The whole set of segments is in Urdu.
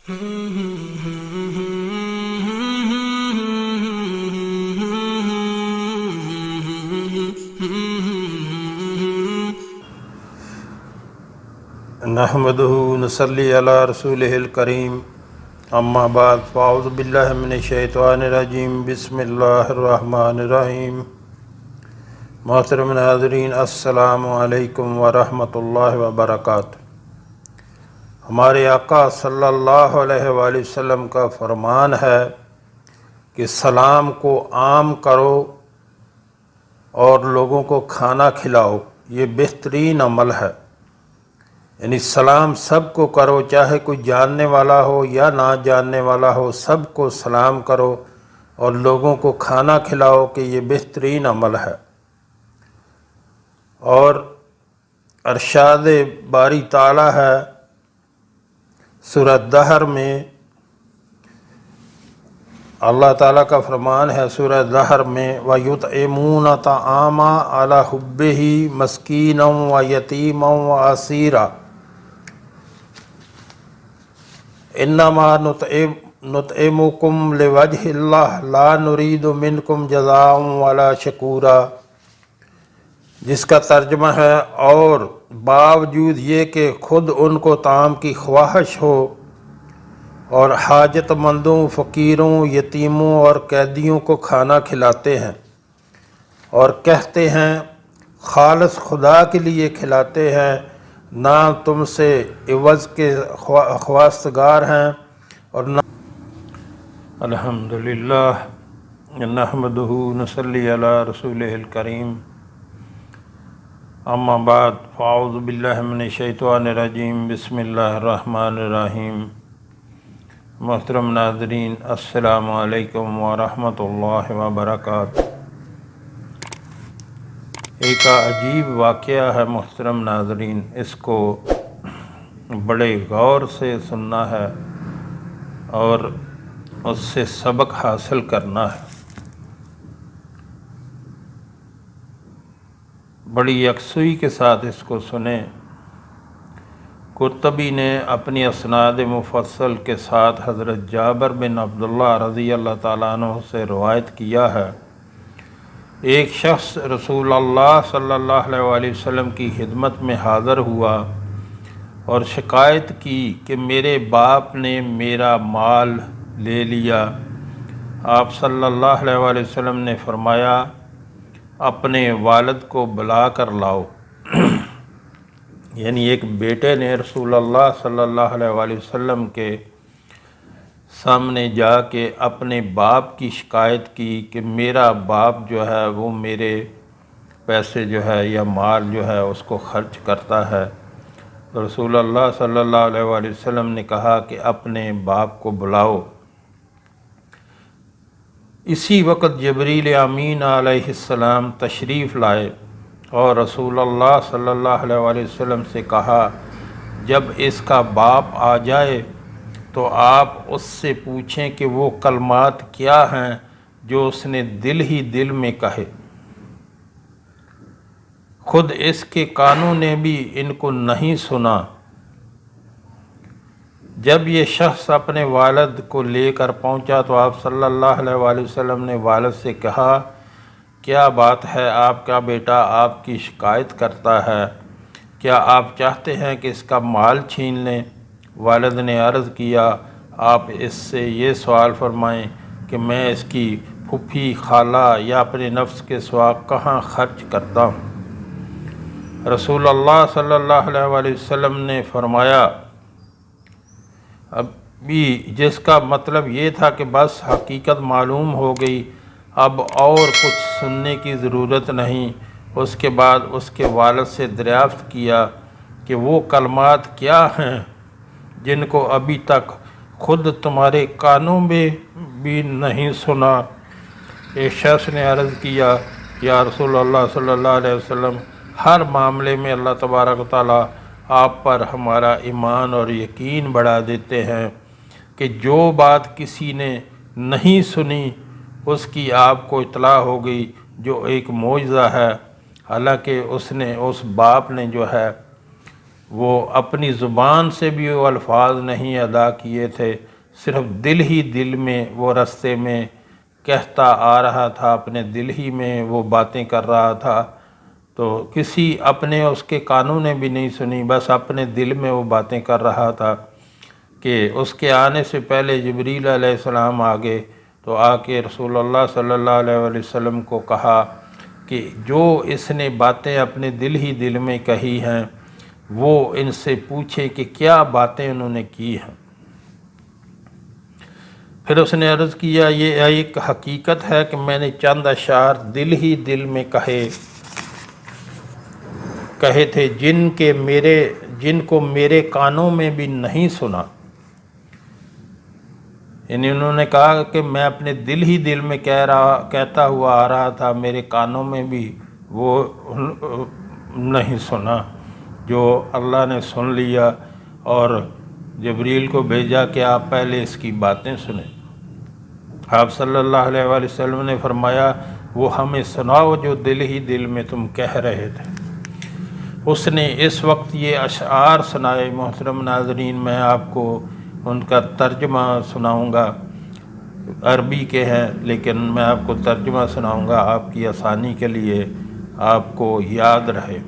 نحمدہ نصلی علی رسولہ الکریم اما بعد فاعوذ باللہ من الشیطان الرجیم بسم اللہ الرحمن الرحیم۔ محترم ناظرین، السلام علیکم ورحمۃ اللہ وبرکاتہ۔ ہمارے آقا صلی اللہ علیہ وآلہ وسلم کا فرمان ہے کہ سلام کو عام کرو اور لوگوں کو کھانا کھلاؤ، یہ بہترین عمل ہے۔ یعنی سلام سب کو کرو، چاہے کوئی جاننے والا ہو یا نہ جاننے والا ہو، سب کو سلام کرو اور لوگوں کو کھانا کھلاؤ کہ یہ بہترین عمل ہے۔ اور ارشاد باری تعالی ہے سورہ دہر میں، اللہ تعالیٰ کا فرمان ہے سورہ دہر میں وَيُطْعِمُونَ الطَّعَامَ عَلَىٰ حُبِّهِ مِسْكِينًا وَيَتِيمًا وَأَسِيرًا انما نطعمکم لوجہ اللہ لا نرید منکم جزاء ولا شکورا، جس کا ترجمہ ہے اور باوجود یہ کہ خود ان کو طعام کی خواہش ہو اور حاجت مندوں، فقیروں، یتیموں اور قیدیوں کو کھانا کھلاتے ہیں اور کہتے ہیں خالص خدا کے لیے کھلاتے ہیں، نہ تم سے عوض کے خواستگار ہیں اور نہ۔ الحمدللہ نحمدہ نصلی علی رسولہ الکریم اما بعد فاعوذ باللہ من الشیطان الرجیم بسم اللہ الرحمن الرحیم۔ محترم ناظرین، السلام علیکم ورحمۃ اللہ وبرکاتہ۔ ایک عجیب واقعہ ہے محترم ناظرین، اس کو بڑے غور سے سننا ہے اور اس سے سبق حاصل کرنا ہے۔ بڑی یکسوئی کے ساتھ اس کو سنیں۔ قرطبی نے اپنی اسناد مفصل کے ساتھ حضرت جابر بن عبداللہ رضی اللہ تعالیٰ عنہ سے روایت کیا ہے، ایک شخص رسول اللہ صلی اللہ علیہ وآلہ وسلم کی خدمت میں حاضر ہوا اور شکایت کی کہ میرے باپ نے میرا مال لے لیا۔ آپ صلی اللہ علیہ وآلہ وسلم نے فرمایا اپنے والد کو بلا کر لاؤ۔ یعنی ایک بیٹے نے رسول اللہ صلی اللہ علیہ وآلہ وسلم کے سامنے جا کے اپنے باپ کی شکایت کی کہ میرا باپ جو ہے وہ میرے پیسے جو ہے یا مال جو ہے اس کو خرچ کرتا ہے۔ رسول اللہ صلی اللہ علیہ وآلہ وسلم نے کہا کہ اپنے باپ کو بلاؤ۔ اسی وقت جبریل امین علیہ السلام تشریف لائے اور رسول اللہ صلی اللہ علیہ وآلہ وسلم سے کہا جب اس کا باپ آ جائے تو آپ اس سے پوچھیں کہ وہ کلمات کیا ہیں جو اس نے دل ہی دل میں کہے۔ خود اس کے کانوں نے بھی ان کو نہیں سنا۔ جب یہ شخص اپنے والد کو لے کر پہنچا تو آپ صلی اللہ علیہ وآلہ وسلم نے والد سے کہا کیا بات ہے، آپ کا بیٹا آپ کی شکایت کرتا ہے، کیا آپ چاہتے ہیں کہ اس کا مال چھین لیں؟ والد نے عرض کیا آپ اس سے یہ سوال فرمائیں کہ میں اس کی پھوپھی، خالہ یا اپنے نفس کے سوا کہاں خرچ کرتا ہوں؟ رسول اللہ صلی اللہ علیہ وآلہ وسلم نے فرمایا ابھی، جس کا مطلب یہ تھا کہ بس حقیقت معلوم ہو گئی، اب اور کچھ سننے کی ضرورت نہیں۔ اس کے بعد اس کے والد سے دریافت کیا کہ وہ کلمات کیا ہیں جن کو ابھی تک خود تمہارے کانوں میں بھی نہیں سنا۔ ایک شخص نے عرض کیا یا رسول اللہ صلی اللہ علیہ وسلم، ہر معاملے میں اللہ تبارک و تعالیٰ آپ پر ہمارا ایمان اور یقین بڑھا دیتے ہیں کہ جو بات کسی نے نہیں سنی اس کی آپ کو اطلاع ہو گئی، جو ایک معجزہ ہے۔ حالانکہ اس باپ نے جو ہے وہ اپنی زبان سے بھی وہ الفاظ نہیں ادا کیے تھے، صرف دل ہی دل میں وہ رستے میں کہتا آ رہا تھا، اپنے دل ہی میں وہ باتیں کر رہا تھا، تو کسی اپنے اس کے کانوں نے بھی نہیں سنی، بس اپنے دل میں وہ باتیں کر رہا تھا کہ اس کے آنے سے پہلے جبریل علیہ السلام آگے تو آ کے رسول اللہ صلی اللہ علیہ وسلم کو کہا کہ جو اس نے باتیں اپنے دل ہی دل میں کہی ہیں وہ ان سے پوچھے کہ کیا باتیں انہوں نے کی ہیں۔ پھر اس نے عرض کیا یہ ایک حقیقت ہے کہ میں نے چند اشعار دل ہی دل میں کہے تھے جن کو میرے کانوں میں بھی نہیں سنا، یعنی انہوں نے کہا کہ میں اپنے دل ہی دل میں کہتا ہوا آ رہا تھا، میرے کانوں میں بھی وہ نہیں سنا، جو اللہ نے سن لیا اور جبریل کو بھیجا کہ آپ پہلے اس کی باتیں سنیں۔ آپ صلی اللہ علیہ وآلہ وسلم نے فرمایا وہ ہمیں سناؤ جو دل ہی دل میں تم کہہ رہے تھے۔ اس نے اس وقت یہ اشعار سنائے۔ محترم ناظرین، میں آپ کو ان کا ترجمہ سناؤں گا، عربی کے ہیں لیکن میں آپ کو ترجمہ سناؤں گا آپ کی آسانی کے لیے، آپ کو یاد رہے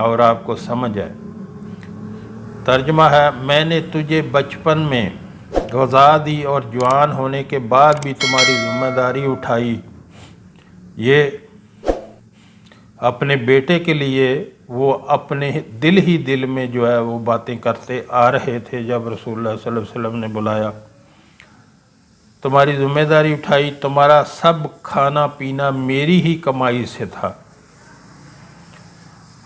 اور آپ کو سمجھ آئے۔ ترجمہ ہے: میں نے تجھے بچپن میں غذا دی اور جوان ہونے کے بعد بھی تمہاری ذمہ داری اٹھائی۔ یہ اپنے بیٹے کے لیے وہ اپنے دل ہی دل میں جو ہے وہ باتیں کرتے آ رہے تھے جب رسول اللہ صلی اللہ علیہ وسلم نے بلایا۔ تمہاری ذمہ داری اٹھائی، تمہارا سب کھانا پینا میری ہی کمائی سے تھا۔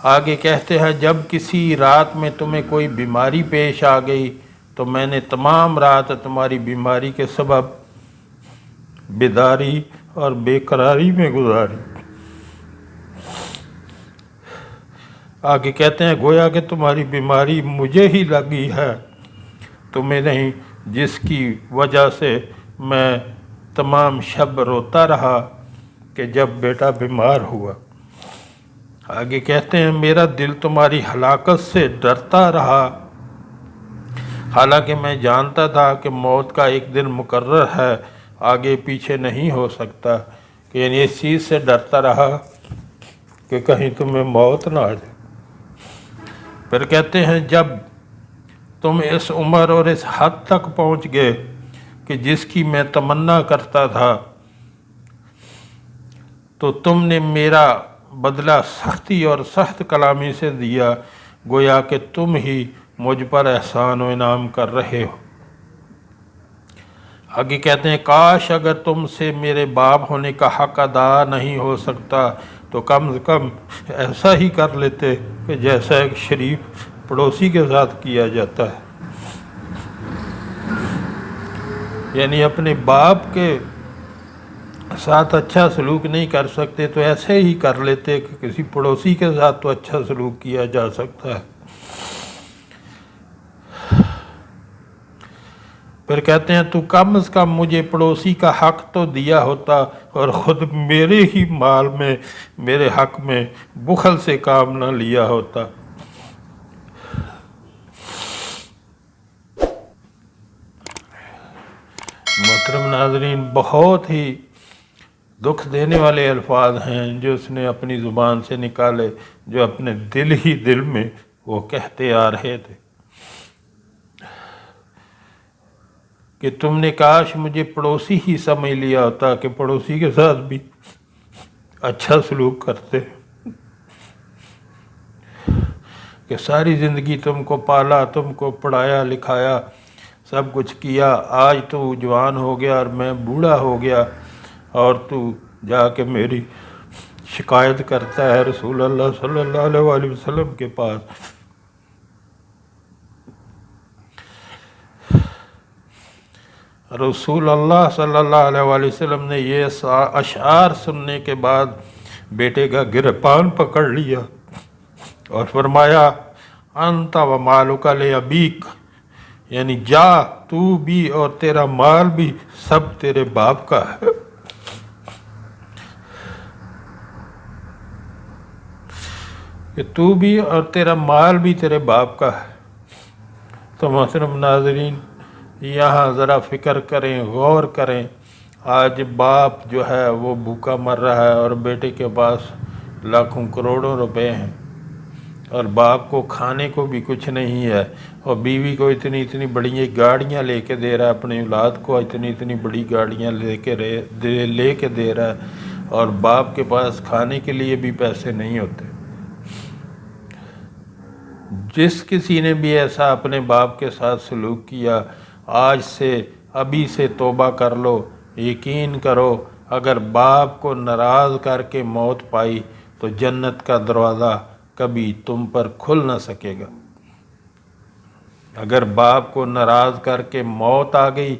آگے کہتے ہیں جب کسی رات میں تمہیں کوئی بیماری پیش آ گئی تو میں نے تمام رات تمہاری بیماری کے سبب بیداری اور بے قراری میں گزاری۔ آگے کہتے ہیں گویا کہ تمہاری بیماری مجھے ہی لگی ہے، تمہیں نہیں، جس کی وجہ سے میں تمام شب روتا رہا کہ جب بیٹا بیمار ہوا۔ آگے کہتے ہیں میرا دل تمہاری ہلاکت سے ڈرتا رہا، حالانکہ میں جانتا تھا کہ موت کا ایک دن مقرر ہے، آگے پیچھے نہیں ہو سکتا، کہ یعنی اس چیز سے ڈرتا رہا کہ کہیں تمہیں موت نہ آ جائے۔ پھر کہتے ہیں جب تم اس عمر اور اس حد تک پہنچ گئے کہ جس کی میں تمنا کرتا تھا تو تم نے میرا بدلہ سختی اور سخت کلامی سے دیا، گویا کہ تم ہی مجھ پر احسان و انعام کر رہے ہو۔ آگے کہتے ہیں کاش اگر تم سے میرے باپ ہونے کا حق ادا نہیں ہو سکتا تو کم از کم ایسا ہی کر لیتے کہ جیسا ایک شریف پڑوسی کے ساتھ کیا جاتا ہے، یعنی اپنے باپ کے ساتھ اچھا سلوک نہیں کر سکتے تو ایسے ہی کر لیتے کہ کسی پڑوسی کے ساتھ تو اچھا سلوک کیا جا سکتا ہے۔ پھر کہتے ہیں تو کم از کم مجھے پڑوسی کا حق تو دیا ہوتا اور خود میرے ہی مال میں میرے حق میں بخل سے کام نہ لیا ہوتا۔ محترم ناظرین، بہت ہی دکھ دینے والے الفاظ ہیں جو اس نے اپنی زبان سے نکالے، جو اپنے دل ہی دل میں وہ کہتے آ رہے تھے کہ تم نے کاش مجھے پڑوسی ہی سمجھ لیا ہوتا کہ پڑوسی کے ساتھ بھی اچھا سلوک کرتے، کہ ساری زندگی تم کو پالا، تم کو پڑھایا لکھایا، سب کچھ کیا، آج تو جوان ہو گیا اور میں بوڑھا ہو گیا اور تو جا کے میری شکایت کرتا ہے رسول اللہ صلی اللہ علیہ وآلہ وسلم کے پاس۔ رسول اللہ صلی اللہ علیہ وآلہ وسلم نے یہ اشعار سننے کے بعد بیٹے کا گریبان پکڑ لیا اور فرمایا انت و مالک لابیک، یعنی جا تو بھی اور تیرا مال بھی سب تیرے باپ کا ہے۔ کہ تو بھی اور تیرا مال بھی تیرے باپ کا ہے۔ تو محترم ناظرین، یہاں ذرا فکر کریں، غور کریں۔ آج باپ جو ہے وہ بھوکا مر رہا ہے اور بیٹے کے پاس لاکھوں کروڑوں روپے ہیں، اور باپ کو کھانے کو بھی کچھ نہیں ہے، اور بیوی کو اتنی بڑی گاڑیاں لے کے دے رہا ہے، اپنی اولاد کو اتنی بڑی گاڑیاں لے کے دے رہا ہے، اور باپ کے پاس کھانے کے لیے بھی پیسے نہیں ہوتے۔ جس کسی نے بھی ایسا اپنے باپ کے ساتھ سلوک کیا، آج سے ابھی سے توبہ کر لو۔ یقین کرو، اگر باپ کو ناراض کر کے موت پائی تو جنت کا دروازہ کبھی تم پر کھل نہ سکے گا۔ اگر باپ کو ناراض کر کے موت آ گئی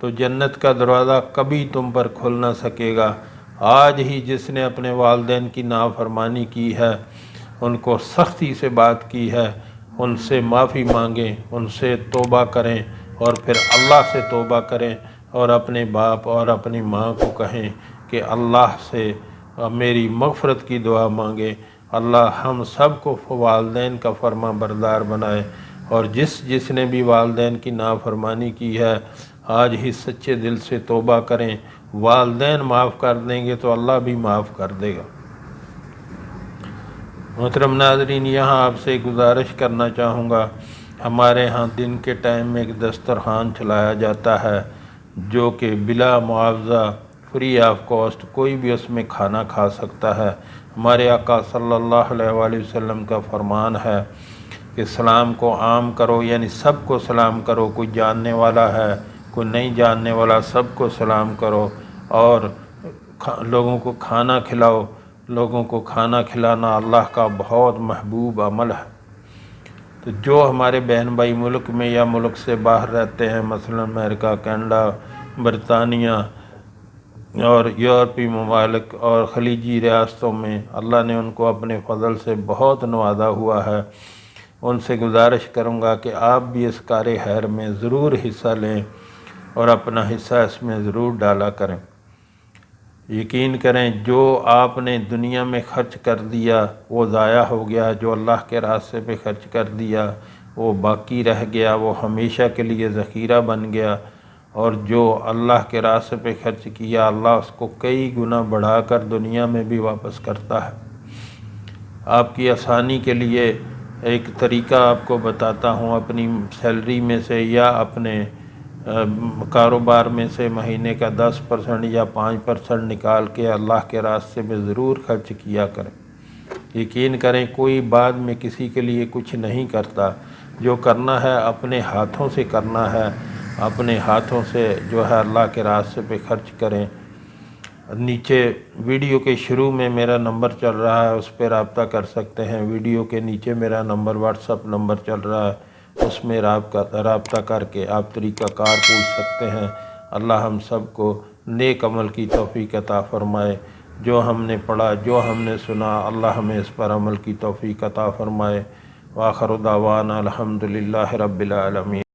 تو جنت کا دروازہ کبھی تم پر کھل نہ سکے گا۔ آج ہی جس نے اپنے والدین کی نافرمانی کی ہے، ان کو سختی سے بات کی ہے، ان سے معافی مانگیں، ان سے توبہ کریں، اور پھر اللہ سے توبہ کریں، اور اپنے باپ اور اپنی ماں کو کہیں کہ اللہ سے میری مغفرت کی دعا مانگیں۔ اللہ ہم سب کو والدین کا فرما بردار بنائے، اور جس نے بھی والدین کی نافرمانی کی ہے، آج ہی سچے دل سے توبہ کریں۔ والدین معاف کر دیں گے تو اللہ بھی معاف کر دے گا۔ محترم ناظرین، یہاں آپ سے گزارش کرنا چاہوں گا، ہمارے ہاں دن کے ٹائم میں ایک دسترخوان چلایا جاتا ہے جو کہ بلا معاوضہ، فری آف کاسٹ، کوئی بھی اس میں کھانا کھا سکتا ہے۔ ہمارے آقا صلی اللہ علیہ وآلہ وسلم کا فرمان ہے کہ سلام کو عام کرو، یعنی سب کو سلام کرو، کوئی جاننے والا ہے، کوئی نہیں جاننے والا، سب کو سلام کرو، اور لوگوں کو کھانا کھلاؤ۔ لوگوں کو کھانا کھلانا اللہ کا بہت محبوب عمل ہے۔ تو جو ہمارے بہن بھائی ملک میں یا ملک سے باہر رہتے ہیں، مثلا امریکہ، کینیڈا، برطانیہ اور یورپی ممالک اور خلیجی ریاستوں میں اللہ نے ان کو اپنے فضل سے بہت نوازا ہوا ہے، ان سے گزارش کروں گا کہ آپ بھی اس کار خیر میں ضرور حصہ لیں اور اپنا حصہ اس میں ضرور ڈالا کریں۔ یقین کریں، جو آپ نے دنیا میں خرچ کر دیا وہ ضائع ہو گیا، جو اللہ کے راستے پہ خرچ کر دیا وہ باقی رہ گیا، وہ ہمیشہ کے لیے ذخیرہ بن گیا، اور جو اللہ کے راستے پہ خرچ کیا اللہ اس کو کئی گنا بڑھا کر دنیا میں بھی واپس کرتا ہے۔ آپ کی آسانی کے لیے ایک طریقہ آپ کو بتاتا ہوں، اپنی سیلری میں سے یا اپنے کاروبار میں سے مہینے کا 10% یا 5% نکال کے اللہ کے راستے میں ضرور خرچ کیا کریں۔ یقین کریں، کوئی بعد میں کسی کے لیے کچھ نہیں کرتا، جو کرنا ہے اپنے ہاتھوں سے کرنا ہے، اپنے ہاتھوں سے جو ہے اللہ کے راستے پہ خرچ کریں۔ نیچے ویڈیو کے شروع میں میرا نمبر چل رہا ہے، اس پہ رابطہ کر سکتے ہیں۔ ویڈیو کے نیچے میرا نمبر، واٹس ایپ نمبر چل رہا ہے، اس میں رابطہ کر کے آپ طریقہ کار پوچھ سکتے ہیں۔ اللہ ہم سب کو نیک عمل کی توفیق عطا فرمائے۔ جو ہم نے پڑھا، جو ہم نے سنا، اللہ ہمیں اس پر عمل کی توفیق عطا فرمائے۔ وآخر دعوانا الحمدللہ رب العالمین۔